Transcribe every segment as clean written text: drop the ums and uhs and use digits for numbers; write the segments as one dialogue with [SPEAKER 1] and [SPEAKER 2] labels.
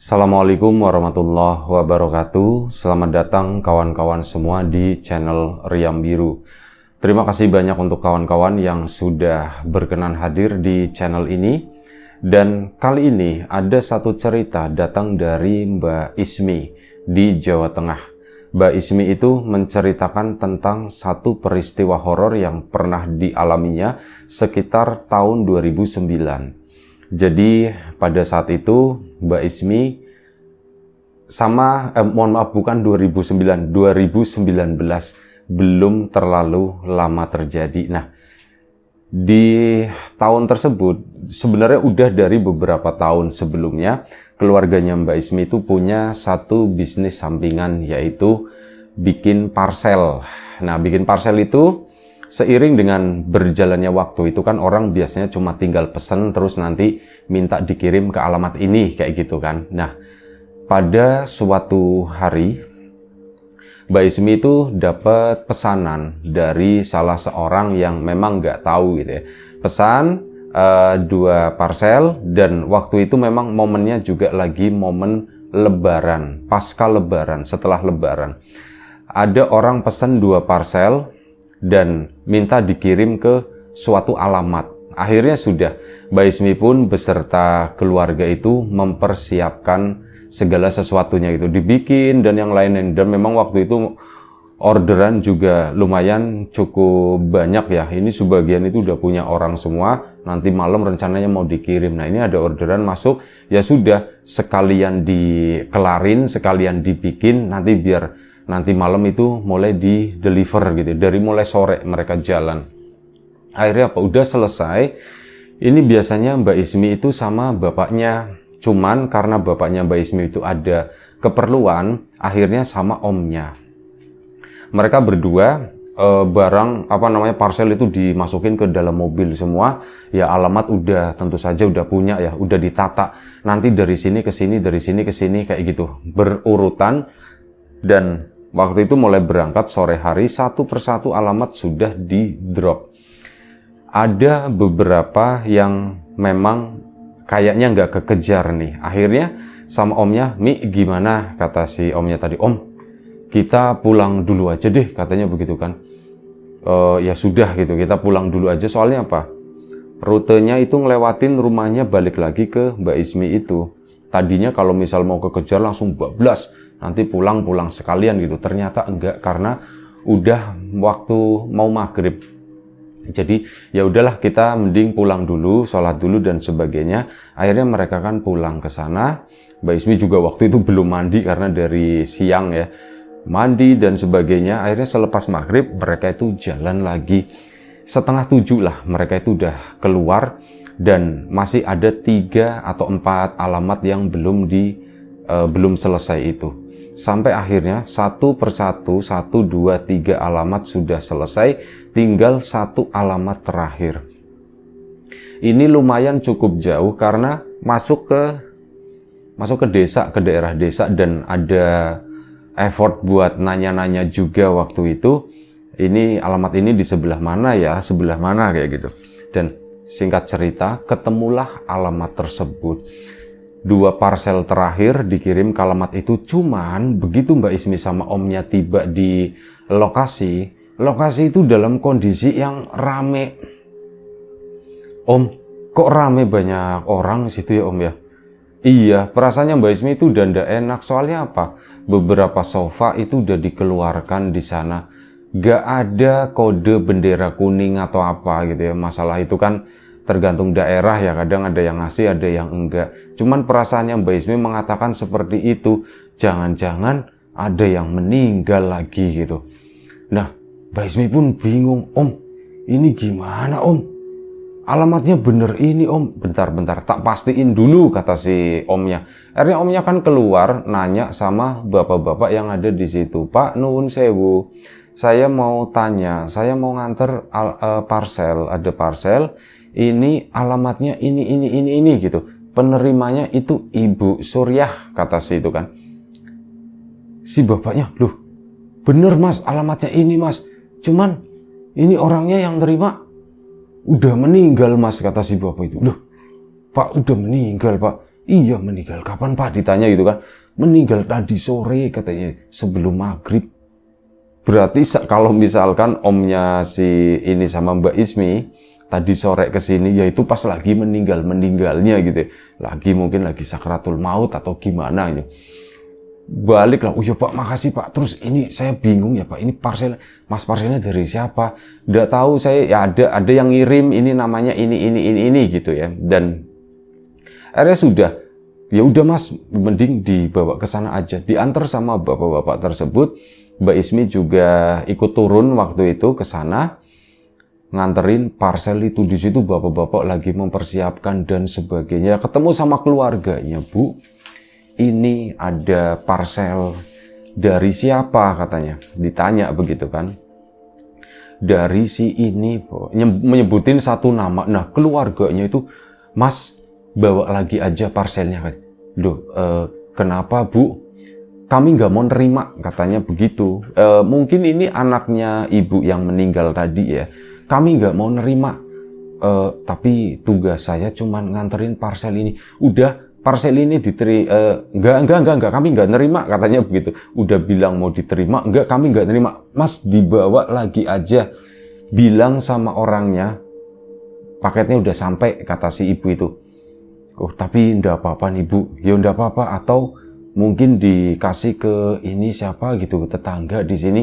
[SPEAKER 1] Assalamualaikum warahmatullahi wabarakatuh. Selamat datang kawan-kawan semua di channel Riam Biru. Terima kasih banyak untuk kawan-kawan yang sudah berkenan hadir di channel ini. Dan kali ini ada satu cerita datang dari Mbak Ismi di Jawa Tengah. Mbak Ismi itu menceritakan tentang satu peristiwa horor yang pernah dialaminya sekitar tahun 2009. Jadi pada saat itu Mbak Ismi bukan 2009, 2019 belum terlalu lama terjadi. Nah, di tahun tersebut sebenarnya udah dari beberapa tahun sebelumnya keluarganya Mbak Ismi itu punya satu bisnis sampingan, yaitu bikin parcel. Nah, bikin parcel itu seiring dengan berjalannya waktu itu kan orang biasanya cuma tinggal pesen terus nanti minta dikirim ke alamat ini kayak gitu kan. Nah, pada suatu hari Mbak Ismi itu dapat pesanan dari salah seorang yang memang nggak tahu gitu ya. Pesan 2 parcel, dan waktu itu memang momennya juga lagi momen lebaran, pasca lebaran, setelah lebaran. Ada orang pesan 2 parcel dan minta dikirim ke suatu alamat. Akhirnya sudah, Mbak Ismi pun beserta keluarga itu mempersiapkan segala sesuatunya, itu dibikin dan yang lain-lain. Dan memang waktu itu orderan juga lumayan cukup banyak ya. Ini sebagian itu udah punya orang semua, nanti malam rencananya mau dikirim. Nah, ini ada orderan masuk, ya sudah sekalian dikelarin, sekalian dibikin, nanti biar nanti malam itu mulai di deliver gitu. Dari mulai sore mereka jalan. Akhirnya apa? Udah selesai. Ini biasanya Mbak Ismi itu sama bapaknya. Cuman karena bapaknya Mbak Ismi itu ada keperluan, akhirnya sama omnya. Mereka berdua parcel itu dimasukin ke dalam mobil semua. Ya alamat udah tentu saja udah punya ya, udah ditata. Nanti dari sini ke sini, dari sini ke sini kayak gitu, berurutan. Dan waktu itu mulai berangkat sore hari, satu persatu alamat sudah di drop. Ada beberapa yang memang kayaknya nggak kekejar nih. Akhirnya sama omnya, "Mi, gimana?" kata si omnya tadi. "Om, kita pulang dulu aja deh," katanya begitu kan. Ya sudah gitu, kita pulang dulu aja. Soalnya apa? Rutenya itu ngelewatin rumahnya balik lagi ke Mbak Ismi itu. Tadinya kalau misal mau kekejar langsung bablas, nanti pulang sekalian gitu. Ternyata enggak, karena udah waktu mau maghrib. Jadi ya udahlah, kita mending pulang dulu, sholat dulu dan sebagainya. Akhirnya mereka kan pulang ke sana. Mbak Ismi juga waktu itu belum mandi karena dari siang ya. Mandi dan sebagainya. Akhirnya selepas maghrib mereka itu jalan lagi. 6:30 lah mereka itu udah keluar. Dan masih ada 3 atau 4 alamat yang belum selesai itu. Sampai akhirnya satu persatu, 1, 2, 3 alamat sudah selesai, tinggal 1 alamat terakhir. Ini lumayan cukup jauh karena masuk ke desa, ke daerah desa, dan ada effort buat nanya-nanya juga waktu itu. Ini alamat ini di sebelah mana ya, sebelah mana kayak gitu. Dan singkat cerita, ketemulah alamat tersebut. 2 parcel terakhir dikirim ke alamat itu. Cuman begitu Mbak Ismi sama omnya tiba di lokasi itu dalam kondisi yang rame. "Om, kok rame, banyak orang di situ ya Om ya?" "Iya, perasaannya Mbak Ismi itu udah ndak enak. Soalnya apa? Beberapa sofa itu udah dikeluarkan di sana. Gak ada kode bendera kuning atau apa gitu ya. Masalah itu kan tergantung daerah ya, kadang ada yang ngasih, ada yang enggak. Cuman perasaannya Mbak Ismi mengatakan seperti itu. Jangan-jangan ada yang meninggal lagi gitu. Nah, Mbak Ismi pun bingung. "Om, ini gimana Om? Alamatnya bener ini Om." Bentar, tak pastiin dulu," kata si omnya. Akhirnya omnya kan keluar nanya sama bapak-bapak yang ada di situ. "Pak, nuwun sewu, saya mau tanya, saya mau nganter parcel, ada parcel. Ini alamatnya ini gitu. Penerimanya itu Ibu Suryah," kata si itu kan. Si bapaknya, "Loh, bener Mas, alamatnya ini Mas. Cuman ini orangnya yang terima udah meninggal Mas," kata si bapak itu. "Loh, Pak, udah meninggal Pak? Iya meninggal. Kapan Pak? Ditanya gitu kan. Meninggal tadi sore katanya, sebelum maghrib. Berarti kalau misalkan omnya si ini sama Mbak Ismi tadi sore kesini, yaitu pas lagi meninggalnya gitu, lagi mungkin lagi sakratul maut atau gimana gitu. Balik lah, oh ya Pak, makasih Pak. Terus ini saya bingung ya Pak, ini parselnya dari siapa? Nggak tahu saya, ya ada yang ngirim, ini namanya ini gitu ya. Dan akhirnya sudah, ya udah Mas, mending dibawa ke sana aja, diantar sama bapak-bapak tersebut. Mbak Ismi juga ikut turun waktu itu ke sana, nganterin parcel itu. Di situ bapak-bapak lagi mempersiapkan dan sebagainya. Ketemu sama keluarganya, Bu. Ini ada parcel dari siapa katanya. Ditanya begitu kan. Dari si ini, menyebutin satu nama. Nah, keluarganya itu, Mas, bawa lagi aja parcelnya. Loh, kenapa Bu? Kami nggak mau nerima, katanya begitu. Mungkin ini anaknya ibu yang meninggal tadi ya. Kami nggak mau nerima. Tapi tugas saya cuma nganterin parcel ini. Udah, parcel ini enggak, kami nggak nerima, katanya begitu. Udah bilang mau diterima, enggak, kami nggak nerima. Mas, dibawa lagi aja. Bilang sama orangnya, paketnya udah sampai, kata si ibu itu. Oh, tapi enggak apa-apa nih Bu. Ya enggak apa-apa, atau mungkin dikasih ke ini siapa gitu, tetangga di sini.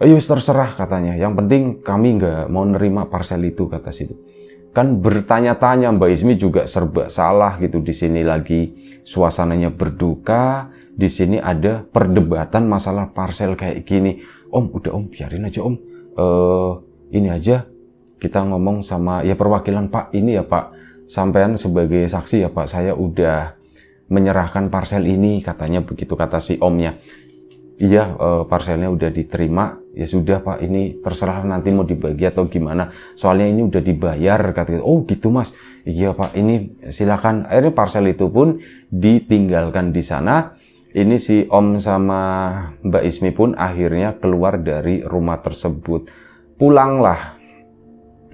[SPEAKER 1] Ayo terserah, katanya. Yang penting kami nggak mau nerima parcel itu, kata situ. Kan bertanya-tanya, Mbak Ismi juga serba salah gitu. Di sini lagi suasananya berduka, di sini ada perdebatan masalah parcel kayak gini. Om, udah Om, biarin aja Om. Ini aja kita ngomong sama ya perwakilan Pak ini ya Pak. Sampean sebagai saksi ya Pak, saya udah menyerahkan parcel ini, katanya begitu, kata si omnya. Iya, parcelnya udah diterima. Ya sudah Pak, ini terserah nanti mau dibagi atau gimana. Soalnya ini udah dibayar, katanya. Oh gitu Mas. Iya Pak, ini silakan. Akhirnya parcel itu pun ditinggalkan di sana. Ini si Om sama Mbak Ismi pun akhirnya keluar dari rumah tersebut. Pulanglah,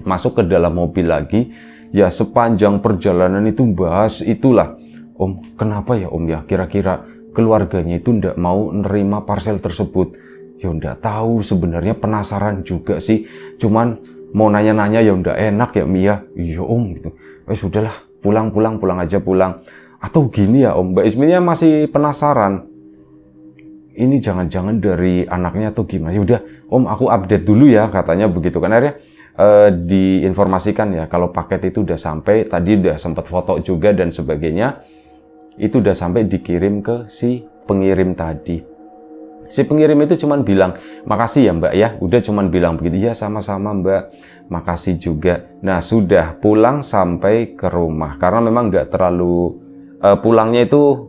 [SPEAKER 1] masuk ke dalam mobil lagi. Ya sepanjang perjalanan itu bahas itulah. Om, kenapa ya Om ya? Kira-kira keluarganya itu ndak mau nerima parcel tersebut. Ya ndak tahu, sebenarnya penasaran juga sih. Cuman mau nanya-nanya ya ndak enak ya Mia. Iya Om gitu. Sudahlah, pulang aja pulang. Atau gini ya Om, Mbak Isminya masih penasaran. Ini jangan-jangan dari anaknya atau gimana. Ya udah Om, aku update dulu ya, katanya begitu kan. Akhirnya diinformasikan ya kalau paket itu udah sampai. Tadi udah sempat foto juga dan sebagainya. Itu udah sampai, dikirim ke si pengirim tadi. Si pengirim itu cuman bilang, makasih ya Mbak ya. Udah cuman bilang begitu. Ya sama-sama Mbak, makasih juga. Nah sudah pulang sampai ke rumah. Karena memang nggak terlalu, pulangnya itu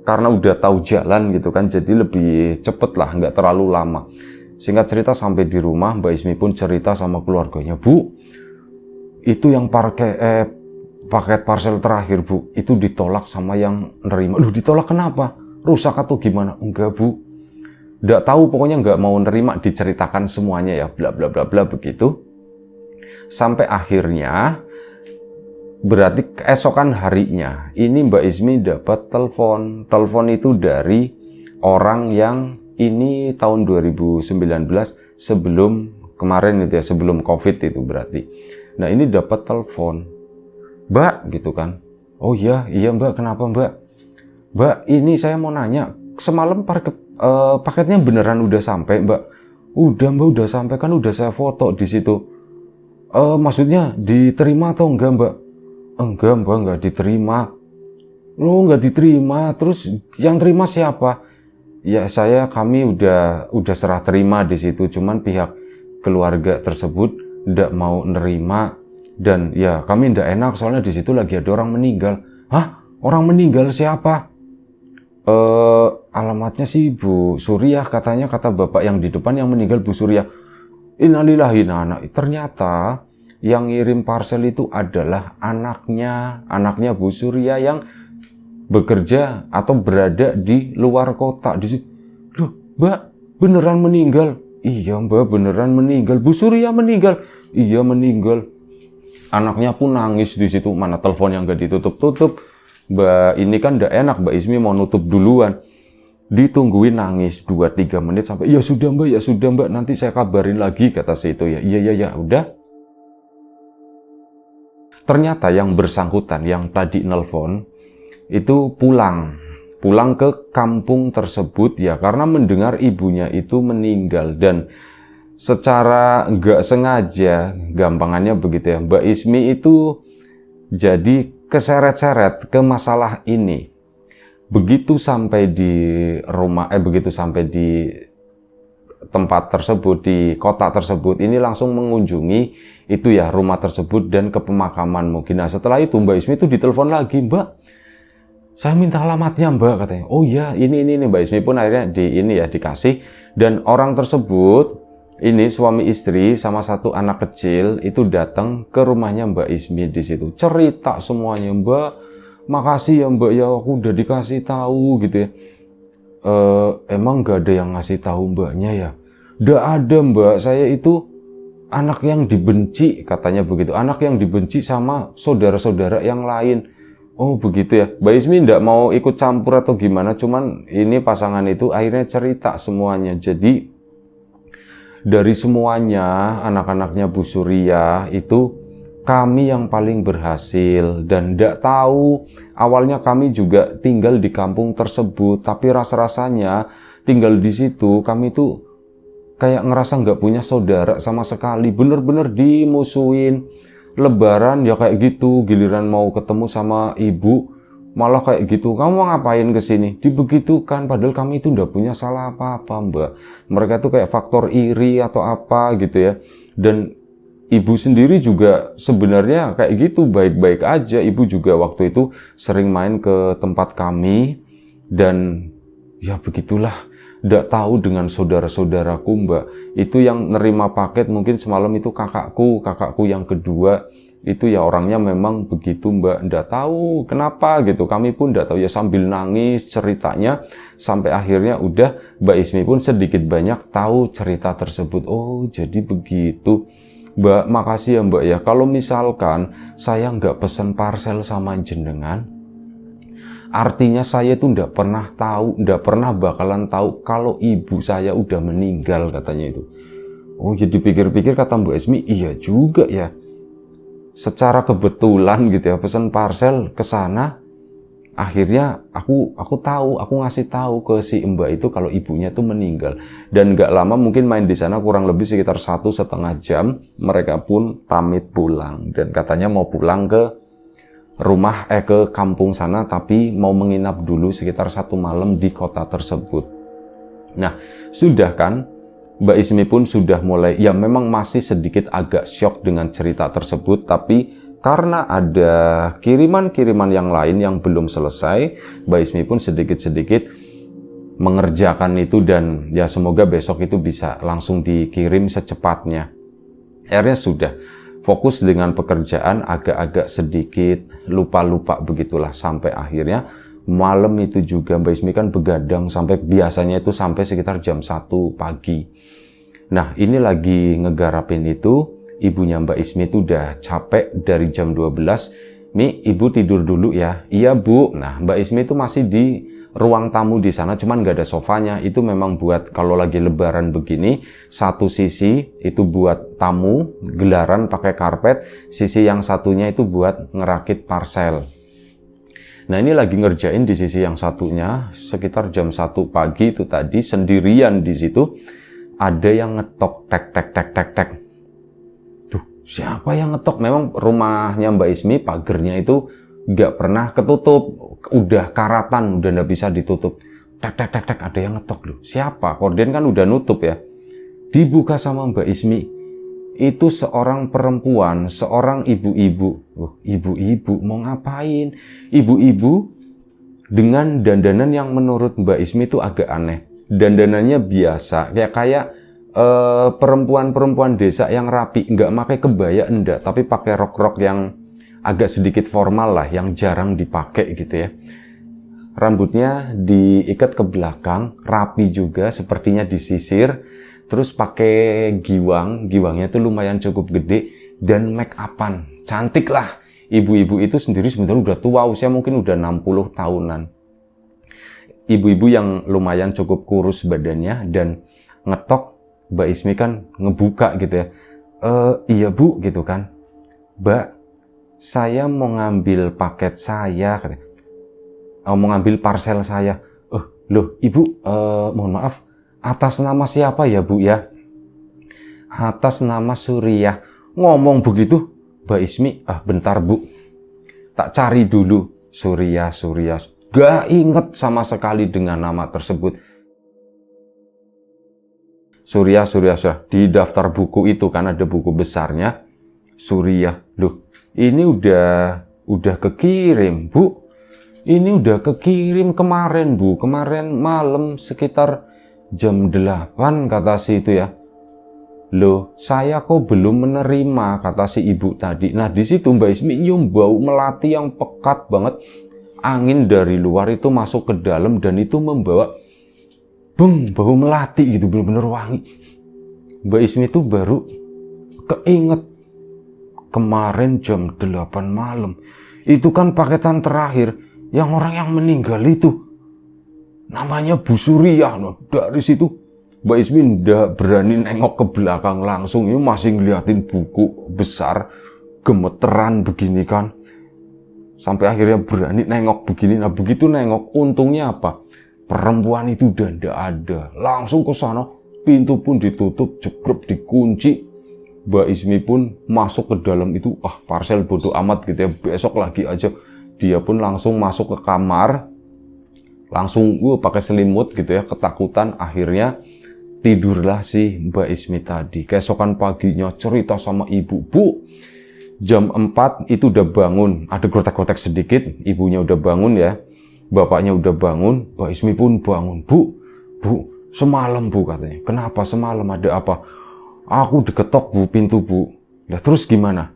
[SPEAKER 1] karena udah tahu jalan gitu kan. Jadi lebih cepet lah, nggak terlalu lama. Singkat cerita sampai di rumah, Mbak Ismi pun cerita sama keluarganya. Bu, itu yang paket parcel terakhir Bu, itu ditolak sama yang nerima. Loh ditolak kenapa? Rusak atau gimana? Enggak Bu, nggak tahu, pokoknya nggak mau nerima. Diceritakan semuanya ya, bla bla bla bla begitu. Sampai akhirnya, berarti keesokan harinya, ini Mbak Ismi dapat telepon. Telepon itu dari orang yang ini tahun 2019 sebelum kemarin itu ya, sebelum COVID itu berarti. Nah ini dapat telepon. Mbak gitu kan. Oh iya Mbak, kenapa Mbak? Mbak, ini saya mau nanya, semalam paketnya beneran udah sampai Mbak? Udah Mbak, udah sampai kan, udah saya foto di situ. Maksudnya diterima atau enggak Mbak? Enggak Mbak, enggak diterima. Loh enggak diterima, terus yang terima siapa? Ya kami udah serah terima di situ, cuman pihak keluarga tersebut enggak mau nerima. Dan ya kami ndak enak soalnya di situ lagi ada orang meninggal. Hah? Orang meninggal siapa? Alamatnya sih Bu Suriah, katanya, kata bapak yang di depan yang meninggal Bu Suriah. Innalillahi. Ternyata yang ngirim parcel itu adalah anaknya Bu Suriah yang bekerja atau berada di luar kota. Di situ. Loh, Mbak, beneran meninggal? Iya Mbak, beneran meninggal. Bu Suriah meninggal? Iya meninggal. Anaknya pun nangis di situ, mana telepon yang gak ditutup-tutup. Mbak ini kan nggak enak, Mbak Ismi mau nutup duluan. Ditungguin nangis 2-3 menit sampai, ya sudah Mbak, nanti saya kabarin lagi, kata si itu ya. Iya, udah. Ternyata yang bersangkutan, yang tadi nelpon, itu pulang ke kampung tersebut ya, karena mendengar ibunya itu meninggal. Dan secara nggak sengaja, gampangannya begitu ya, Mbak Ismi itu jadi keseret-seret ke masalah ini. Begitu sampai di rumah, begitu sampai di tempat tersebut, di kota tersebut, ini langsung mengunjungi itu ya, rumah tersebut dan ke pemakaman mungkin. Nah setelah itu Mbak Ismi itu ditelepon lagi, Mbak, saya minta alamatnya Mbak, katanya. Oh iya, ini Mbak Ismi pun akhirnya dikasih. Dan orang tersebut, ini suami istri sama satu anak kecil itu datang ke rumahnya Mbak Ismi di situ. Cerita semuanya, Mbak, makasih ya Mbak ya, aku udah dikasih tahu gitu ya. Emang gak ada yang ngasih tahu Mbaknya ya? Gak ada Mbak, saya itu anak yang dibenci, katanya begitu. Anak yang dibenci sama saudara-saudara yang lain. Oh begitu ya. Mbak Ismi nggak mau ikut campur atau gimana, cuman ini pasangan itu akhirnya cerita semuanya. Jadi dari semuanya anak-anaknya Bu Surya itu kami yang paling berhasil, dan nggak tahu awalnya kami juga tinggal di kampung tersebut, tapi rasa-rasanya tinggal di situ kami tuh kayak ngerasa nggak punya saudara sama sekali, bener-bener dimusuhin. Lebaran ya kayak gitu, giliran mau ketemu sama ibu malah kayak gitu, kamu mau ngapain kesini, dibegitukan, padahal kami itu nggak punya salah apa-apa Mbak. Mereka tuh kayak faktor iri atau apa gitu ya. Dan ibu sendiri juga sebenarnya kayak gitu, baik-baik aja. Ibu juga waktu itu sering main ke tempat kami, dan ya begitulah. Nggak tahu dengan saudara-saudaraku Mbak, itu yang nerima paket mungkin semalam itu kakakku yang kedua, itu ya orangnya memang begitu Mbak. Nggak tahu kenapa gitu, kami pun nggak tahu ya, sambil nangis ceritanya, sampai akhirnya udah Mbak Ismi pun sedikit banyak tahu cerita tersebut. Oh jadi begitu Mbak, makasih ya Mbak ya. Kalau misalkan saya nggak pesen parcel sama jenengan, artinya saya itu nggak pernah tahu, nggak pernah bakalan tahu kalau ibu saya udah meninggal, katanya itu. Oh jadi pikir-pikir kata Mbak Ismi, iya juga ya. Secara kebetulan gitu ya, pesen parcel ke sana. Akhirnya aku tahu, aku ngasih tahu ke si Mbak itu kalau ibunya tuh meninggal. Dan nggak lama mungkin main di sana, kurang lebih sekitar 1,5 jam, mereka pun pamit pulang. Dan katanya mau pulang ke rumah, ke kampung sana, tapi mau menginap dulu sekitar 1 malam di kota tersebut. Nah, sudah kan, Mbak Ismi pun sudah mulai, ya memang masih sedikit agak syok dengan cerita tersebut, tapi karena ada kiriman-kiriman yang lain yang belum selesai, Mbak Ismi pun sedikit-sedikit mengerjakan itu, dan ya semoga besok itu bisa langsung dikirim secepatnya. Akhirnya sudah fokus dengan pekerjaan, agak-agak sedikit lupa-lupa begitulah, sampai akhirnya malam itu juga Mbak Ismi kan begadang sampai, biasanya itu sampai sekitar jam 1 pagi. Nah ini lagi ngegarapin itu, ibunya Mbak Ismi itu udah capek dari jam 12. Mi, ibu tidur dulu ya. Iya Bu. Nah Mbak Ismi itu masih di ruang tamu di sana, cuman nggak ada sofanya. Itu memang buat kalau lagi lebaran begini, satu sisi itu buat tamu, gelaran pakai karpet, sisi yang satunya itu buat ngerakit parcel. Nah ini lagi ngerjain di sisi yang satunya, sekitar jam 1 pagi itu tadi, sendirian di situ, ada yang ngetok, tek. Siapa yang ngetok? Memang rumahnya Mbak Ismi pagernya itu nggak pernah ketutup, udah karatan, udah nggak bisa ditutup. Tek, ada yang ngetok loh. Siapa? Korden kan udah nutup ya. Dibuka sama Mbak Ismi. Itu seorang perempuan, seorang ibu-ibu. Ibu-ibu mau ngapain? Ibu-ibu dengan dandanan yang menurut Mbak Ismi itu agak aneh. Dandanannya biasa, kayak perempuan-perempuan desa yang rapi, nggak pakai kebaya enggak, tapi pakai rok-rok yang agak sedikit formal lah, yang jarang dipakai gitu ya. Rambutnya diikat ke belakang, rapi juga, sepertinya disisir, terus pakai giwangnya tuh lumayan cukup gede, dan make upan, cantik lah. Ibu-ibu itu sendiri sebenarnya udah tua, usia mungkin udah 60 tahunan. Ibu-ibu yang lumayan cukup kurus badannya dan ngetok. Mbak Ismi kan ngebuka gitu ya. Iya Bu gitu kan. Mbak, saya mau ngambil paket saya, katanya. Mau ngambil parcel saya. Loh Ibu, mohon maaf, atas nama siapa ya Bu ya? Atas nama Suriah. Ngomong begitu, Mbak Ismi, bentar Bu, tak cari dulu. Suriah. Gak inget sama sekali dengan nama tersebut. Suriah. Di daftar buku itu kan ada buku besarnya Suriah. Loh, ini udah kekirim, Bu. Ini udah kekirim kemarin, Bu. Kemarin malam sekitar jam 8 kata si itu ya. Loh, saya kok belum menerima, kata si ibu tadi. Nah, di situ Mbak Ismi nyium bau melati yang pekat banget. Angin dari luar itu masuk ke dalam dan itu membawa bau melati gitu, bener-bener wangi. Mbak Ismi itu baru keinget kemarin jam 8 malam. Itu kan paketan terakhir yang orang yang meninggal itu namanya Bu Suriah. Nah, dari situ Mbak Ismi ndak berani nengok ke belakang langsung, ini masih ngeliatin buku besar gemeteran begini kan. Sampai akhirnya berani nengok begini. Nah, begitu nengok, untungnya apa? Perempuan itu udah ndak ada. Langsung ke sana, pintu pun ditutup, jegrep dikunci. Mbak Ismi pun masuk ke dalam itu, parcel bodoh amat gitu ya, besok lagi aja. Dia pun langsung masuk ke kamar, langsung pakai selimut gitu ya, ketakutan. Akhirnya tidurlah si Mbak Ismi tadi. Keesokan paginya cerita sama ibu, Bu, jam 4 itu udah bangun, ada grotek-grotek sedikit, ibunya udah bangun ya, bapaknya udah bangun, Mbak Ismi pun bangun. Bu, semalam Bu, katanya. Kenapa semalam, ada apa? Aku diketok Bu, pintu Bu. Nah, terus gimana?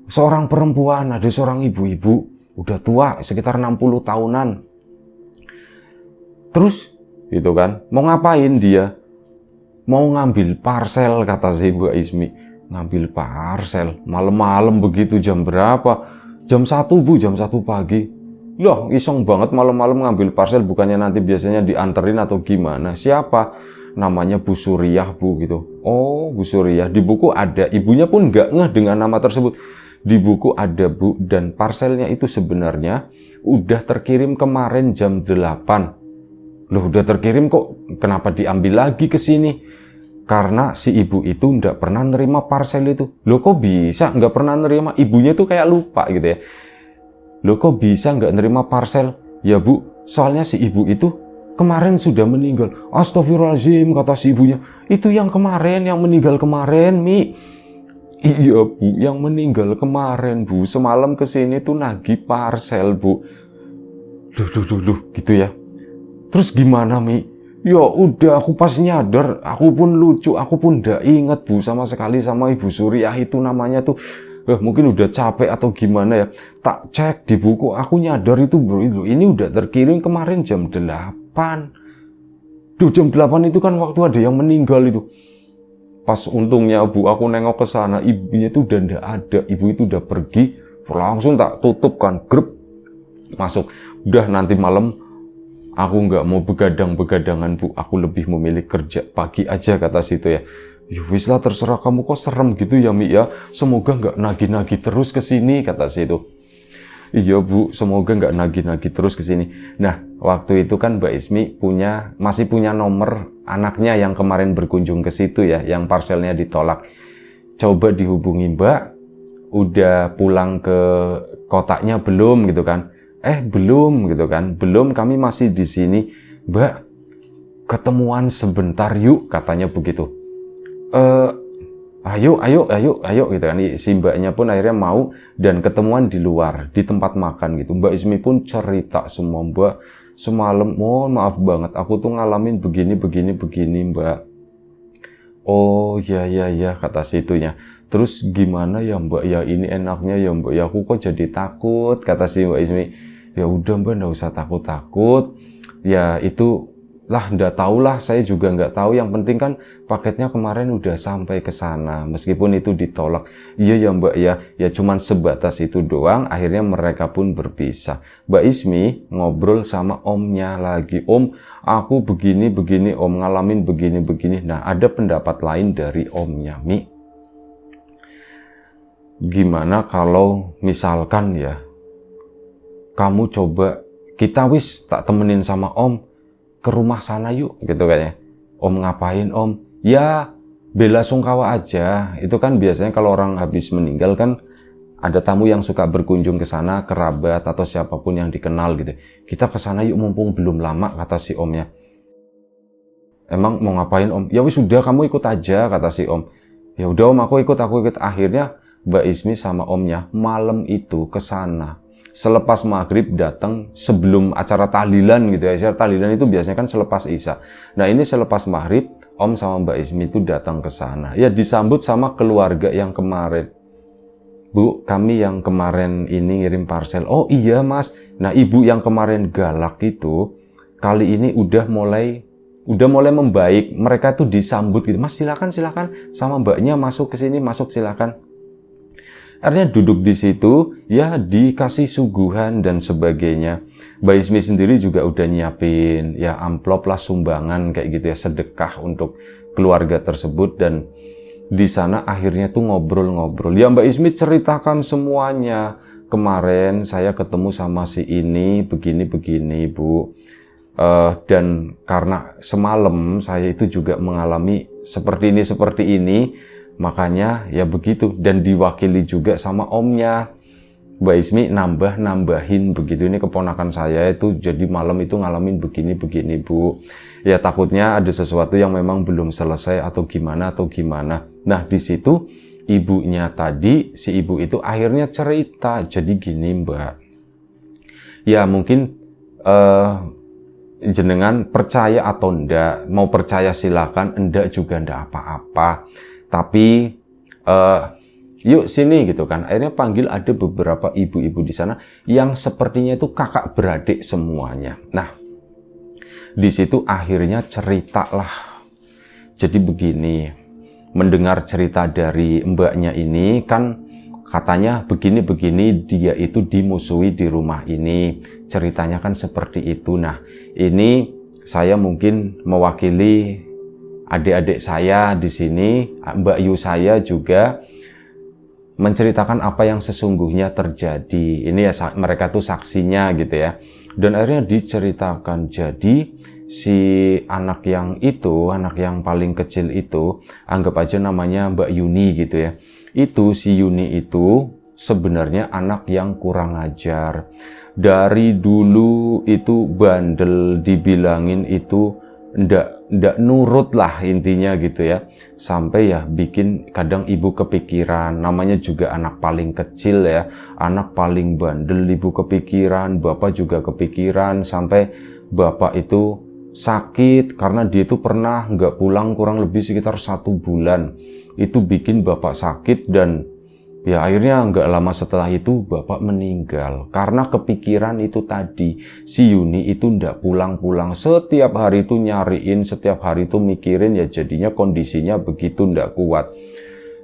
[SPEAKER 1] Seorang perempuan, ada seorang ibu-ibu, udah tua, sekitar 60 tahunan. Terus, gitu kan, mau ngapain dia? Mau ngambil parcel, kata si Mbak Ismi. Ngambil parcel, malam-malam begitu, jam berapa? Jam 1 Bu, jam 1 pagi. Loh, iseng banget malam-malam ngambil parcel, bukannya nanti biasanya dianterin atau gimana? Siapa? Namanya Bu Suriah Bu, gitu. Oh, Bu Suriah. Di buku ada, ibunya pun nggak ngeh dengan nama tersebut. Di buku ada Bu, dan parcelnya itu sebenarnya udah terkirim kemarin jam 8. Loh, udah terkirim kok, kenapa diambil lagi ke sini? Karena si ibu itu nggak pernah nerima parcel itu. Loh, kok bisa nggak pernah nerima? Ibunya tuh kayak lupa gitu ya. Loh, kok bisa nggak nerima parcel? Ya Bu, soalnya si ibu itu kemarin sudah meninggal. Astagfirullahaladzim, kata si ibunya. Itu yang kemarin, yang meninggal kemarin, Mi. Iya Bu, yang meninggal kemarin Bu. Semalam kesini tuh nagih parcel Bu. Duh, gitu ya. Terus gimana Mi? Ya udah, aku pas nyadar, aku pun lucu, aku pun ndak inget Bu sama sekali sama Ibu Suriah itu namanya tuh. Mungkin udah capek atau gimana ya. Tak cek di buku, aku nyadar itu Bro, ini udah terkirim kemarin jam 8. Duh, jam 8 itu kan waktu ada yang meninggal itu. Pas untungnya Bu, aku nengok ke sana, ibunya itu udah ndak ada. Ibu itu udah pergi, langsung tak tutup kan, grup masuk. Udah, nanti malam aku nggak mau begadang-begadangan Bu, aku lebih memilih kerja pagi aja, kata situ ya. Ya wis lah, terserah kamu, kok serem gitu ya Mi ya. Semoga nggak nagih-nagih terus ke sini, kata situ. Iya Bu, semoga nggak nagih-nagih terus ke sini. Nah, waktu itu kan Mbak Ismi masih punya nomor anaknya yang kemarin berkunjung ke situ ya, yang parcelnya ditolak. Coba dihubungi, Mbak, udah pulang ke kotaknya belum gitu kan? Belum gitu kan? Belum, kami masih di sini. Mbak, ketemuan sebentar yuk, katanya begitu. Ayo gitu kan. Si mbaknya pun akhirnya mau dan ketemuan di luar, di tempat makan gitu. Mbak Ismi pun cerita semua, Mbak, semalam mohon maaf banget, aku tuh ngalamin begini Mbak. Oh ya, kata situnya. Terus gimana ya Mbak ya, ini enaknya ya Mbak ya, aku kok jadi takut, kata si Mbak Ismi. Ya udah Mbak, nggak usah takut. Ya itu Lah, nggak tahulah, saya juga nggak tahu. Yang penting kan paketnya kemarin udah sampai ke sana, meskipun itu ditolak. Iya ya Mbak ya, ya cuman sebatas itu doang. Akhirnya mereka pun berpisah. Mbak Ismi ngobrol sama omnya lagi. Om, aku begini-begini, om ngalamin begini-begini. Nah, ada pendapat lain dari omnya, Mi. Gimana kalau misalkan ya, kamu coba, kita wis tak temenin sama om ke rumah sana yuk, gitu kayaknya. Om ngapain om? Ya bela sungkawa aja. Itu kan biasanya kalau orang habis meninggal kan ada tamu yang suka berkunjung ke sana, kerabat atau siapapun yang dikenal gitu. Kita ke sana yuk mumpung belum lama, kata si omnya. Emang mau ngapain om? Ya wis sudah, kamu ikut aja, kata si om. Ya udah om, aku ikut. Akhirnya Mbak Ismi sama omnya malam itu ke sana. Selepas maghrib datang, sebelum acara tahlilan gitu ya. Acara tahlilan itu biasanya kan selepas isya. Nah ini selepas maghrib, om sama Mbak Ismi itu datang ke sana. Ya disambut sama keluarga yang kemarin. Bu, kami yang kemarin ini ngirim parcel. Oh iya mas. Nah ibu yang kemarin galak itu, kali ini udah mulai membaik. Mereka tuh disambut gitu. Mas silakan sama mbaknya masuk ke sini, masuk silakan. Akhirnya duduk di situ, ya dikasih suguhan dan sebagainya. Mbak Ismi sendiri juga udah nyiapin ya amplop lah, sumbangan kayak gitu ya, sedekah untuk keluarga tersebut. Dan di sana akhirnya tuh ngobrol-ngobrol. Ya Mbak Ismi ceritakan semuanya. Kemarin saya ketemu sama si ini, begini-begini Bu. Dan karena semalam saya itu juga mengalami seperti ini. Makanya ya begitu, dan diwakili juga sama omnya. Mbak Ismi nambahin begitu, ini keponakan saya itu jadi malam itu ngalamin begini Bu. Ya takutnya ada sesuatu yang memang belum selesai atau gimana. Nah di situ ibunya tadi, si ibu itu akhirnya cerita, jadi gini Mbak. Ya mungkin jenengan percaya atau enggak, mau percaya silakan, enggak juga enggak apa-apa. Tapi yuk sini gitu kan. Akhirnya panggil ada beberapa ibu-ibu di sana yang sepertinya itu kakak beradik semuanya. Nah, di situ akhirnya ceritalah. Jadi begini, mendengar cerita dari mbaknya ini kan katanya begini dia itu dimusuhi di rumah ini. Ceritanya kan seperti itu. Nah, ini saya mungkin mewakili adik-adik saya di sini, Mbak Yu saya juga menceritakan apa yang sesungguhnya terjadi. Ini ya mereka tuh saksinya gitu ya. Dan akhirnya diceritakan, jadi si anak yang paling kecil itu, anggap aja namanya Mbak Yuni gitu ya. Itu si Yuni itu sebenarnya anak yang kurang ajar. Dari dulu itu bandel, dibilangin itu ndak nurut lah intinya gitu ya, sampai ya bikin kadang ibu kepikiran. Namanya juga anak paling kecil ya, anak paling bandel, ibu kepikiran, bapak juga kepikiran, sampai bapak itu sakit karena dia itu pernah nggak pulang kurang lebih sekitar 1 bulan. Itu bikin bapak sakit, dan ya akhirnya nggak lama setelah itu bapak meninggal karena kepikiran itu tadi. Si Yuni itu ndak pulang-pulang, setiap hari itu nyariin, setiap hari itu mikirin, ya jadinya kondisinya begitu ndak kuat.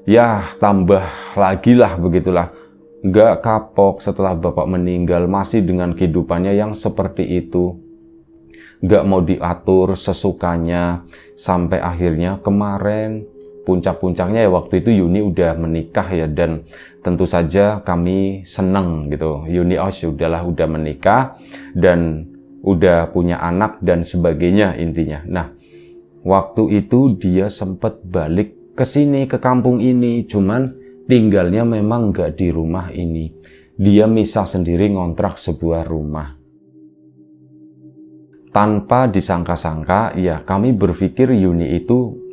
[SPEAKER 1] Ya tambah lagi lah begitulah, nggak kapok setelah bapak meninggal, masih dengan kehidupannya yang seperti itu, nggak mau diatur sesukanya. Sampai akhirnya kemarin puncak-puncaknya ya waktu itu Yuni udah menikah ya, dan tentu saja kami seneng gitu. Yuni udahlah udah menikah dan udah punya anak dan sebagainya intinya. Nah, waktu itu dia sempat balik ke sini, ke kampung ini, cuman tinggalnya memang nggak di rumah ini. Dia misah sendiri, ngontrak sebuah rumah. Tanpa disangka-sangka ya kami berpikir Yuni itu,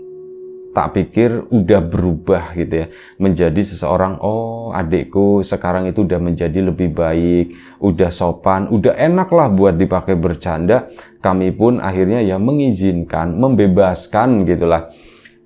[SPEAKER 1] tak pikir udah berubah gitu ya, menjadi seseorang, oh adikku sekarang itu udah menjadi lebih baik, udah sopan, udah enak lah buat dipakai bercanda. Kami pun akhirnya ya mengizinkan, membebaskan gitulah.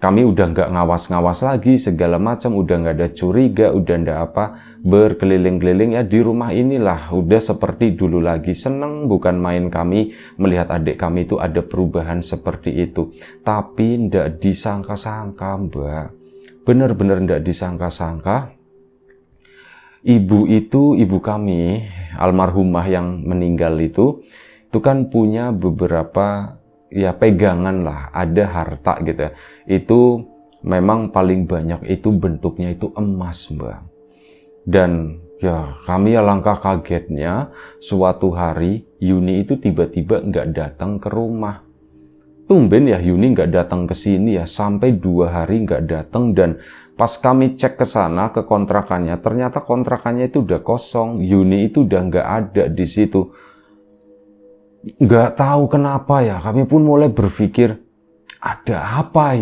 [SPEAKER 1] Kami udah nggak ngawas-ngawas lagi segala macam, udah nggak ada curiga, udah nggak apa, berkeliling-keliling ya di rumah inilah, udah seperti dulu lagi. Seneng bukan main kami melihat adik kami itu ada perubahan seperti itu. Tapi nggak disangka-sangka Mbak, bener-bener nggak disangka-sangka. Ibu kami, almarhumah yang meninggal itu kan punya beberapa ya pegangan lah, ada harta gitu ya. Itu memang paling banyak itu bentuknya itu emas Mbak. Dan ya kami alangkah kagetnya suatu hari Yuni itu tiba-tiba nggak datang ke rumah. Tumben ya Yuni nggak datang ke sini ya, sampai 2 hari nggak datang. Dan pas kami cek ke sana ke kontrakannya, ternyata kontrakannya itu udah kosong. Yuni itu udah nggak ada di situ. Nggak tahu kenapa ya, kami pun mulai berpikir, ada apa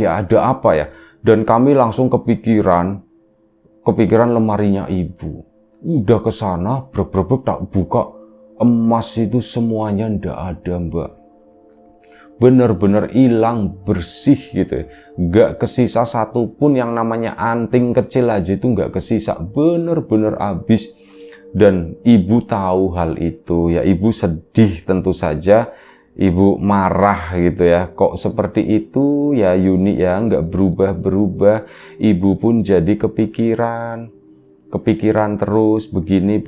[SPEAKER 1] ya? Dan kami langsung kepikiran lemarinya ibu. Udah ke sana, brek tak buka, emas itu semuanya ndak ada Mbak. Bener-bener hilang, bersih gitu ya. Nggak kesisa satupun, yang namanya anting kecil aja itu nggak kesisa, bener-bener habis. Dan ibu tahu hal itu ya, ibu sedih tentu saja, ibu marah gitu ya, kok seperti itu ya Yuni ya, nggak berubah-berubah. Ibu pun jadi kepikiran terus begini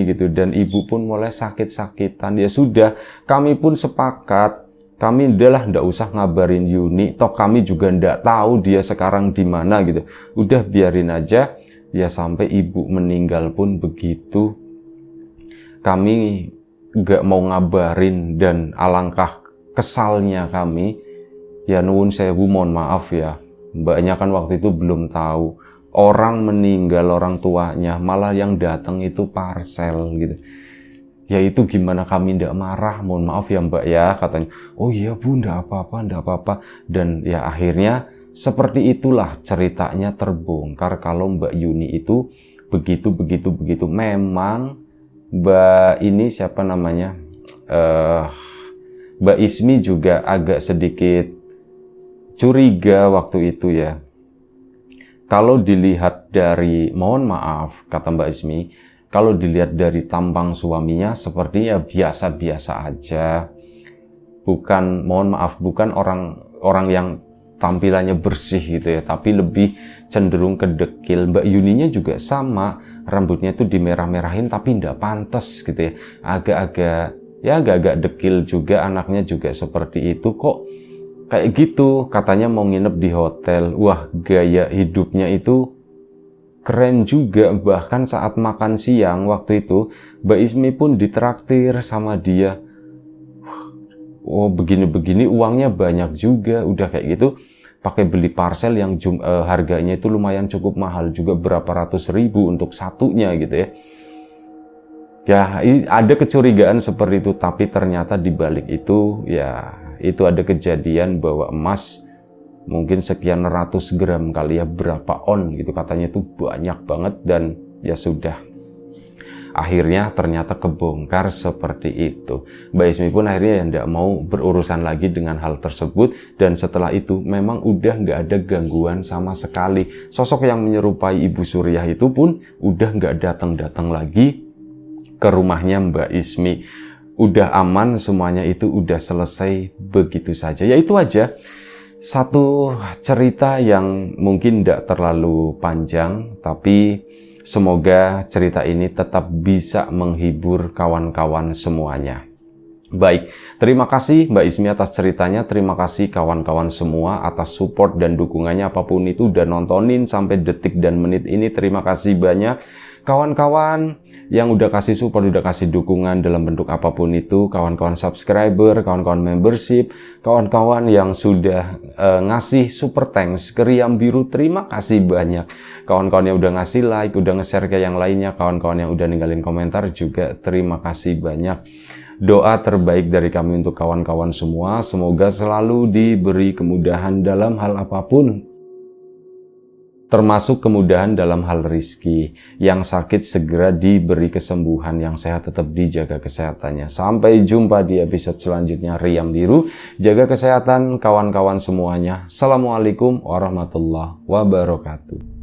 [SPEAKER 1] gitu, dan ibu pun mulai sakit-sakitan. Ya sudah, kami pun sepakat, kami udahlah ndak usah ngabarin Yuni, toh kami juga ndak tahu dia sekarang di mana gitu. Udah biarin aja. Ya sampai ibu meninggal pun begitu, kami gak mau ngabarin, dan alangkah kesalnya kami, ya nuwun sewu, mohon maaf ya, mbaknya kan waktu itu belum tahu orang meninggal, orang tuanya, malah yang datang itu parcel gitu. Ya itu gimana kami ndak marah, mohon maaf ya Mbak ya, katanya, oh iya Bu, ndak apa-apa. Dan ya akhirnya seperti itulah ceritanya terbongkar kalau Mbak Yuni itu begitu. Memang Mbak ini siapa namanya, Mbak Ismi juga agak sedikit curiga waktu itu ya. Kalau dilihat dari, mohon maaf kata Mbak Ismi, kalau dilihat dari tampang suaminya sepertinya biasa-biasa aja. Bukan, mohon maaf, bukan orang yang tampilannya bersih gitu ya, tapi lebih cenderung ke dekil. Mbak Yuninya juga sama, rambutnya itu dimerah-merahin tapi ndak pantas gitu ya, agak-agak dekil juga. Anaknya juga seperti itu, kok kayak gitu, katanya mau nginep di hotel. Wah, gaya hidupnya itu keren juga. Bahkan saat makan siang waktu itu Mbak Ismi pun ditraktir sama dia. Oh begini-begini, uangnya banyak juga. Udah kayak gitu pakai beli parcel yang harganya itu lumayan cukup mahal juga, berapa ratus ribu untuk satunya gitu ya. Ya ada kecurigaan seperti itu, tapi ternyata di balik itu ya itu ada kejadian bahwa emas mungkin sekian ratus gram kali ya, berapa on gitu, katanya itu banyak banget. Dan ya sudah, akhirnya ternyata kebongkar seperti itu. Mbak Ismi pun akhirnya ya tidak mau berurusan lagi dengan hal tersebut. Dan setelah itu memang udah nggak ada gangguan sama sekali. Sosok yang menyerupai Ibu Suriah itu pun udah nggak datang-datang lagi ke rumahnya Mbak Ismi. Udah aman semuanya, itu udah selesai begitu saja. Ya itu aja satu cerita yang mungkin tidak terlalu panjang, tapi semoga cerita ini tetap bisa menghibur kawan-kawan semuanya. Baik, terima kasih Mbak Ismi atas ceritanya. Terima kasih kawan-kawan semua atas support dan dukungannya, apapun itu, udah nontonin sampai detik dan menit ini. Terima kasih banyak. Kawan-kawan yang udah kasih support, udah kasih dukungan dalam bentuk apapun itu, kawan-kawan subscriber, kawan-kawan membership, kawan-kawan yang sudah ngasih super thanks ke Riam Biru, terima kasih banyak. Kawan-kawan yang udah ngasih like, udah nge-share ke yang lainnya, kawan-kawan yang udah ninggalin komentar juga terima kasih banyak. Doa terbaik dari kami untuk kawan-kawan semua, semoga selalu diberi kemudahan dalam hal apapun. termasuk kemudahan dalam hal rizki. Yang sakit segera diberi kesembuhan, yang sehat tetap dijaga kesehatannya. Sampai jumpa di episode selanjutnya Riam Biru. Jaga kesehatan kawan-kawan semuanya. Assalamualaikum warahmatullahi wabarakatuh.